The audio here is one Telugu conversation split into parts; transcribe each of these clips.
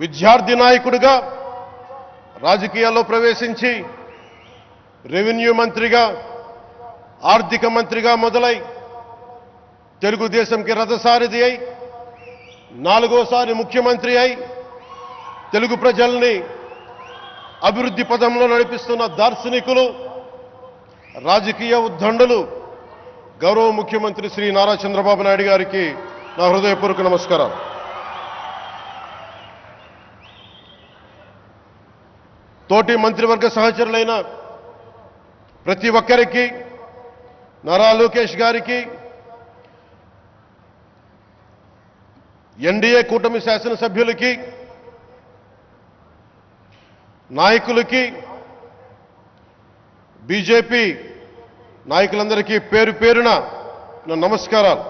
విద్యార్థి నాయకుడిగా రాజకీయాల్లో ప్రవేశించి రెవెన్యూ మంత్రిగా ఆర్థిక మంత్రిగా మొదలై తెలుగుదేశంకి రథసారథి అయి 4వ ముఖ్యమంత్రి అయి తెలుగు ప్రజల్ని అభివృద్ధి పదంలో నడిపిస్తున్న దార్శనికులు రాజకీయ ఉద్దండులు గౌరవ ముఖ్యమంత్రి శ్రీ నారా చంద్రబాబు నాయుడు గారికి నా హృదయపూర్వక నమస్కారం. తోటి మంత్రివర్గ సహచరులైన ప్రతి ఒక్కరికి, నారా లోకేష్ గారికి, ఎన్డీఏ కూటమి శాసనసభ్యులకి, నాయకులకి, బీజేపీ నాయకులందరికీ పేరు పేరున నా నమస్కారాలు.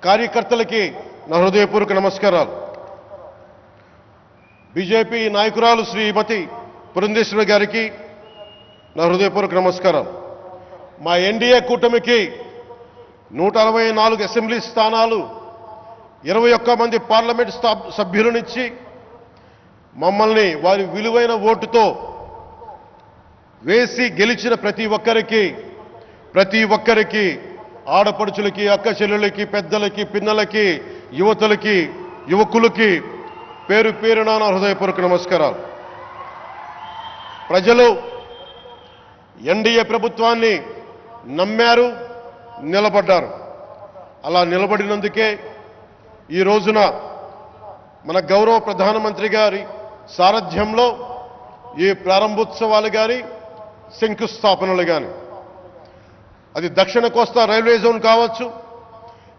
కార్యకర్తలకి నా హృదయపూర్వక నమస్కారాలు. బీజేపీ నాయకురాలు శ్రీమతి పురంధేశ్వరి గారికి నా హృదయపూర్వక నమస్కారాలు. మా ఎన్డీఏ కూటమికి 164 అసెంబ్లీ స్థానాలు, 21 మంది పార్లమెంట్ సభ్యులనిచ్చి మమ్మల్ని వారి విలువైన ఓటుతో వేసి గెలిచిన ప్రతి ఒక్కరికి ఆడపడుచులకి, అక్క చెల్లెలకి, పెద్దలకి, పిన్నలకి, యువతులకి, యువకులకి పేరు పేరున నా హృదయపూర్వక నమస్కారాలు. ప్రజలు ఎన్డీఏ ప్రభుత్వాన్ని నమ్మారు, నిలబడ్డారు. అలా నిలబడినందుకే ఈ రోజున మన గౌరవ ప్రధానమంత్రి గారి సారథ్యంలో ఈ ప్రారంభోత్సవాలు కానీ, శంకుస్థాపనలు కానీ, అది దక్షిణ కోస్తా రైల్వే జోన్ కావచ్చు,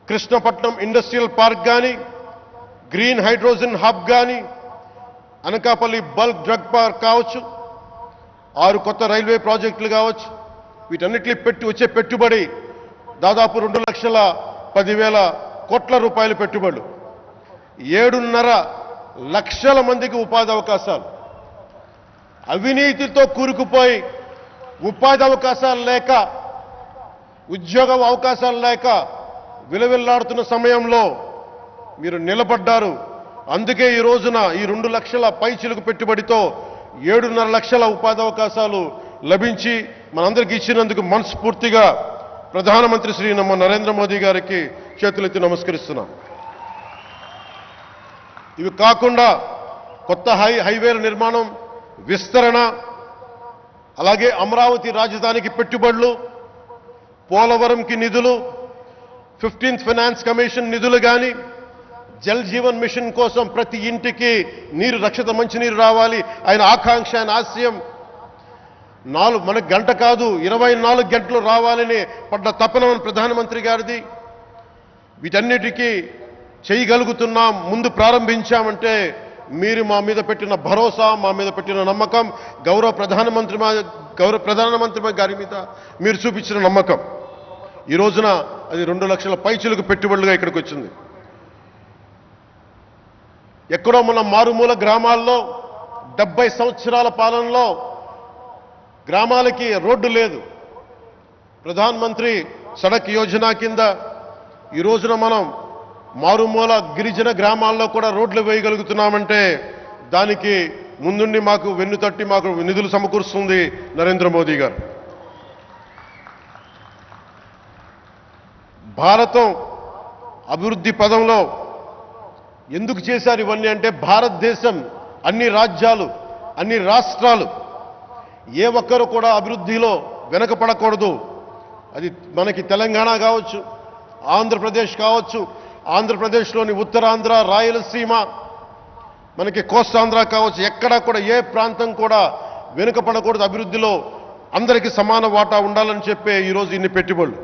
కృష్ణపట్నం ఇండస్ట్రియల్ పార్క్ కానీ, గ్రీన్ హైడ్రోజన్ హబ్ కానీ, అనకాపల్లి బల్క్ డ్రగ్ పార్క్ కావచ్చు, 6 కొత్త రైల్వే ప్రాజెక్టులు కావచ్చు, వీటన్నిటిని వచ్చే పెట్టుబడి దాదాపు 2,10,000 కోట్ల రూపాయల పెట్టుబడులు, 7.5 లక్షల మందికి ఉపాధి అవకాశాలు. అవినీతితో కూరుకుపోయి ఉపాధి అవకాశాలు లేక, ఉద్యోగ అవకాశాలు లేక విలవిల్లాడుతున్న సమయంలో మీరు నిలబడ్డారు. అందుకే ఈ రోజున ఈ 2 లక్షల పైచిలుకు పెట్టుబడితో 7.5 లక్షల ఉపాధి అవకాశాలు లభించి మనందరికీ ఇచ్చినందుకు మనస్ఫూర్తిగా ప్రధానమంత్రి శ్రీ నరేంద్ర మోదీ గారికి చేతులెత్తి నమస్కరిస్తున్నాం. ఇవి కాకుండా కొత్త హైవేల నిర్మాణం, విస్తరణ, అలాగే అమరావతి రాజధానికి పెట్టుబడులు, పోలవరంకి నిధులు, 15th ఫైనాన్స్ కమిషన్ నిధులు కానీ, జల్ జీవన్ మిషన్ కోసం ప్రతి ఇంటికి నీరు, రక్షిత మంచినీరు రావాలి ఆయన ఆకాంక్ష, ఆయన ఆశయం. మనకు గంట కాదు 24 గంటలు రావాలని పడ్డ తపన ప్రధానమంత్రి గారిది. వీటన్నిటికీ చేయగలుగుతున్నాం, ముందు ప్రారంభించామంటే మీరు మా మీద పెట్టిన భరోసా, మా మీద పెట్టిన నమ్మకం, గౌరవ ప్రధానమంత్రి గారి మీద మీరు చూపించిన నమ్మకం. ఈ రోజున అది 2 లక్షల పైచిలకు పెట్టుబడులుగా ఇక్కడికి వచ్చింది. ఎక్కడో మన మారుమూల గ్రామాల్లో 70 సంవత్సరాల పాలనలో గ్రామాలకి రోడ్డు లేదు. ప్రధానమంత్రి సడక్ యోజన కింద ఈ రోజున మనం మారుమూల గిరిజన గ్రామాల్లో కూడా రోడ్లు వేయగలుగుతున్నామంటే దానికి ముందుండి మాకు వెన్నుతట్టి మాకు నిధులు సమకూరుస్తుంది నరేంద్ర మోదీ గారు. భారతం అభివృద్ధి పదంలో ఎందుకు చేశారు ఇవన్నీ అంటే, భారతదేశం అన్ని రాజ్యాలు, అన్ని రాష్ట్రాలు ఏ ఒక్కరు కూడా అభివృద్ధిలో వెనకపడకూడదు. అది మనకి తెలంగాణ కావచ్చు, ఆంధ్రప్రదేశ్ కావచ్చు, ఆంధ్రప్రదేశ్లోని ఉత్తరాంధ్ర, రాయలసీమ, మనకి కోస్తాంధ్ర కావచ్చు, ఎక్కడా కూడా ఏ ప్రాంతం కూడా వెనుకపడకూడదు. అభివృద్ధిలో అందరికీ సమాన వాటా ఉండాలని చెప్పే ఈరోజు ఇన్ని పెట్టుబడులు.